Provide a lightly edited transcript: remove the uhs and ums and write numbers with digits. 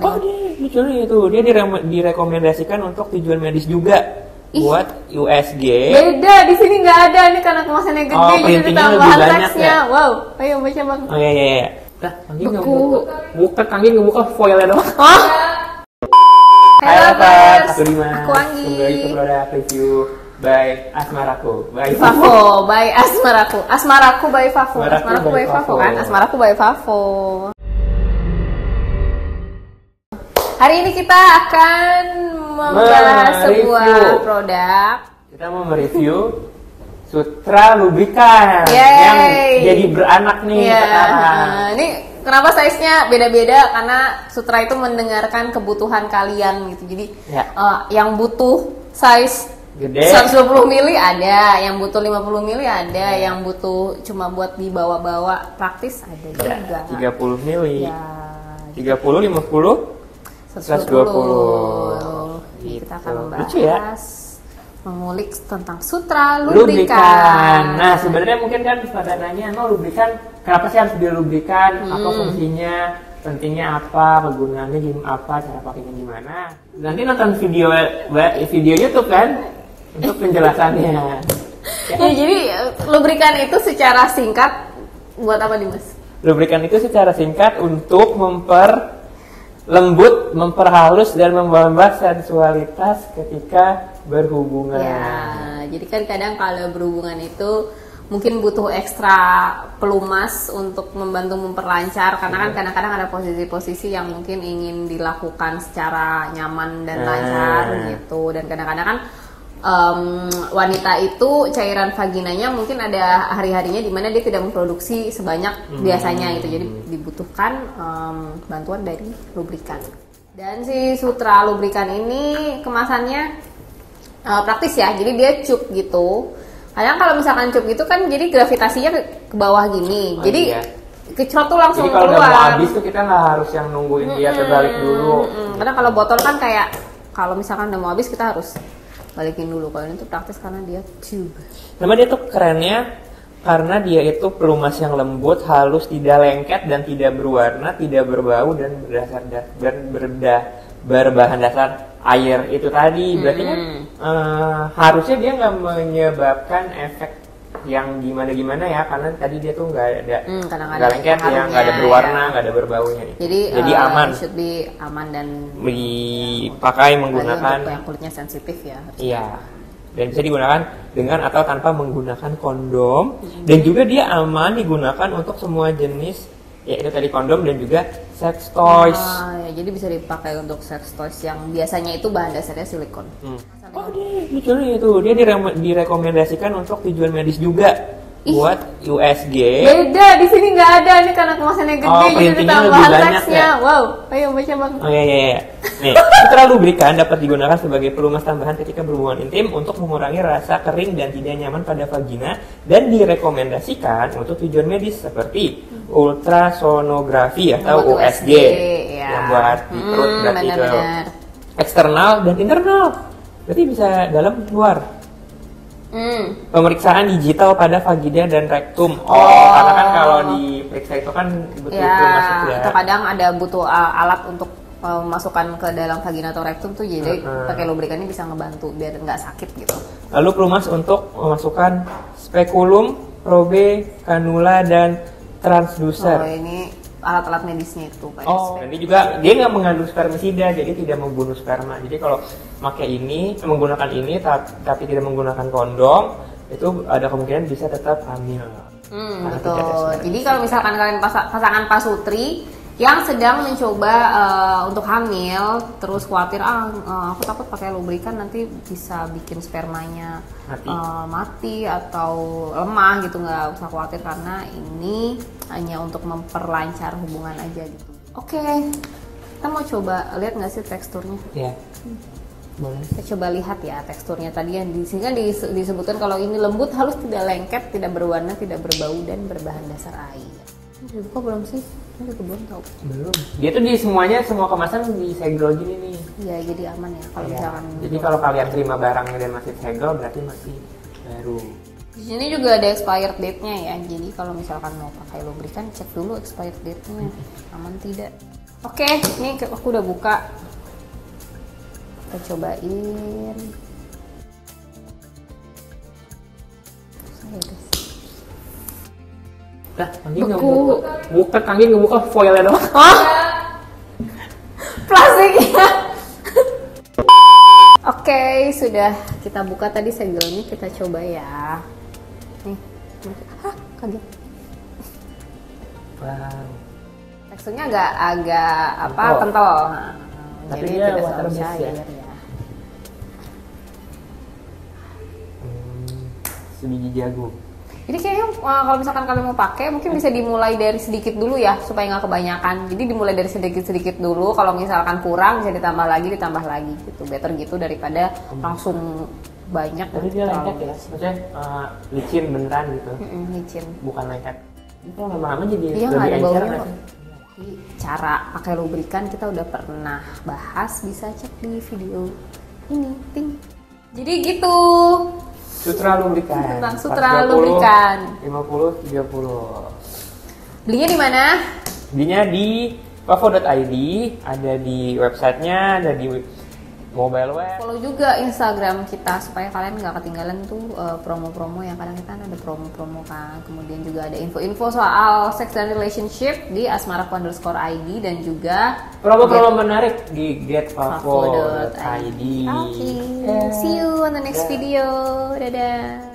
Oh dia itu dia direkomendasikan untuk tujuan medis juga. Buat USG. Beda, di sini nggak ada nih karena kemasannya gede jadi tambahan teksnya. Ya? Wow, ayo baca bang. Oh iya. Nah, Anggi nggak buka, Anggi ngebuka foilnya doang. Oh. Hai lovers, aku Dimas. Aku Anggi. Kembali ke produk review by Asmaraku. By Favo, by Asmaraku. Asmaraku by Favo. Asmaraku by Favo kan? Asmaraku by Favo. Hari ini kita akan membahas sebuah produk. Kita mau mereview Sutra Lubrikan yang jadi beranak nih sekarang. Ini kenapa size-nya beda-beda? Karena Sutra itu mendengarkan kebutuhan kalian gitu. Jadi yang butuh size gede 120 mili ada, yang butuh 50 mili ada, yang butuh cuma buat dibawa-bawa praktis ada juga. 30 mili. Ya. 30, 50 120. Kita akan ya? membahas mengulik tentang Sutra Lubrikan. Nah, sebenarnya mungkin kan pada nanya, lubrikan kenapa sih harus dilubrikan? Apa fungsinya? Pentingnya apa? Kegunaannya apa? Cara pakainya gimana? Nanti nonton video YouTube kan untuk penjelasannya. Ya, jadi lubrikan itu secara singkat buat apa Dimas? Lubrikan itu secara singkat untuk memperhalus dan memperambah sensualitas ketika berhubungan. Ya, jadi kan kadang kalau berhubungan itu mungkin butuh ekstra pelumas untuk membantu memperlancar karena kan kadang-kadang ada posisi-posisi yang mungkin ingin dilakukan secara nyaman dan lancar gitu, dan kadang-kadang kan wanita itu cairan vaginanya mungkin ada hari-harinya di mana dia tidak memproduksi sebanyak biasanya itu, jadi dibutuhkan bantuan dari lubrikan. Dan si Sutra Lubrikan ini kemasannya praktis ya, jadi dia cup gitu. Kadang kalau misalkan cup gitu kan jadi gravitasinya ke bawah gini, jadi kecrot tuh langsung jadi kalau keluar. Kalau mau habis tuh kita nggak harus yang nungguin dia terbalik dulu. Karena kalau botol kan kayak kalau misalkan udah mau habis kita harus balikin dulu. Kalau ini tuh praktis karena dia tube. Nama dia tuh kerennya karena dia itu pelumas yang lembut, halus, tidak lengket dan tidak berwarna, tidak berbau dan berbahan dasar air itu tadi. Berarti kan harusnya dia nggak menyebabkan efek yang gimana ya, karena tadi dia tuh nggak ada nggak lengket ya, nggak ada berwarna, nggak ada berbaunya. Jadi aman. Should be aman dan dipakai menggunakan untuk yang kulitnya sensitif ya. Iya. Dan bisa digunakan dengan atau tanpa menggunakan kondom, dan juga dia aman digunakan untuk semua jenis, yaitu tadi kondom dan juga sex toys. Ya, jadi bisa dipakai untuk sex toys yang biasanya itu bahan dasarnya silikon. Oh dia itu dia direkomendasikan untuk tujuan medis juga. Buat USG. Beda, di sini nggak ada nih karena kemasannya gede jadi tambahan teksnya. Ya? Wow, ayo baca bang. Oh iya. Nih, Sutra Lubrikan dapat digunakan sebagai pelumas tambahan ketika berhubungan intim untuk mengurangi rasa kering dan tidak nyaman pada vagina, dan direkomendasikan untuk tujuan medis seperti ultrasonografi atau USG yang buat di perut, berarti ke eksternal dan internal. Berarti bisa dalam luar. Pemeriksaan digital pada vagina dan rektum. Karena kan kalau diperiksa itu kan butuh masuk ya. Itu kadang ada butuh alat untuk masukkan ke dalam vagina atau rektum tuh, jadi pakai lubrikan ini bisa ngebantu biar nggak sakit gitu. Lalu pelumas untuk memasukkan spekulum, probe, kanula dan transducer. Ini alat-alat medisnya itu. Ini juga dia nggak mengandung spermisida, jadi tidak membunuh sperma. Jadi kalau menggunakan ini tapi tidak menggunakan kondom, itu ada kemungkinan bisa tetap hamil. Betul. Jadi kalau misalkan kalian pasangan pasutri yang sedang mencoba untuk hamil, terus khawatir aku takut pakai lubrikan nanti bisa bikin spermanya mati atau lemah gitu, nggak usah khawatir karena ini hanya untuk memperlancar hubungan aja gitu. Oke, kita mau coba lihat nggak sih teksturnya? Iya. Boleh. Kita coba lihat ya teksturnya. Tadi yang di sini kan disebutkan kalau ini lembut, halus, tidak lengket, tidak berwarna, tidak berbau dan berbahan dasar air. Ini dibuka belum sih? Ini juga belum tahu. Belum. Dia tuh semua kemasan disegel gini nih. Iya, jadi aman ya kalau misalkan. Jadi kalau kalian terima barangnya dan masih segel berarti masih baru. Di sini juga ada expired date-nya ya. Jadi kalau misalkan mau pakai lubrikan cek dulu expired date-nya. Aman tidak? Oke, ini aku udah buka. Kita cobain. Lah, Anggi nggak buka, Anggi nggak buka foilnya doang. Oh, plastiknya. Oke, sudah kita buka tadi segelnya, kita coba ya. Nih, kaget. Wow. Teksturnya agak kental. Nah, tapi jadi dia tidak water terlalu based cair ya. ya. Sebiji jagung. Jadi kayaknya kalau misalkan kalian mau pakai, mungkin bisa dimulai dari sedikit dulu ya, supaya nggak kebanyakan. Jadi dimulai dari sedikit-sedikit dulu. Kalau misalkan kurang, bisa ditambah lagi gitu. Better gitu daripada langsung banyak. Tapi dia lengket ya, maksudnya licin beneran gitu. Licin. Bukan lengket. Itu lama-lama jadi Iya, nggak ada encer baunya nggak kok. sih? Jadi, cara pakai lubrikan kita udah pernah bahas, bisa cek di video ini. Ting. Jadi gitu. Sutra lubrikan. Tentang Sutra lubrikan. 50 30. Belinya di mana? Belinya di pavo.id, ada di websitenya, ada di mobile web. Follow juga Instagram kita supaya kalian nggak ketinggalan tuh promo-promo yang kadang kita ada promo-promo kan. Kemudian juga ada info-info soal sex dan relationship di asmaraku_id dan juga Promo-promo menarik di getpavo.id. Okay. See you on the next video. Dadah.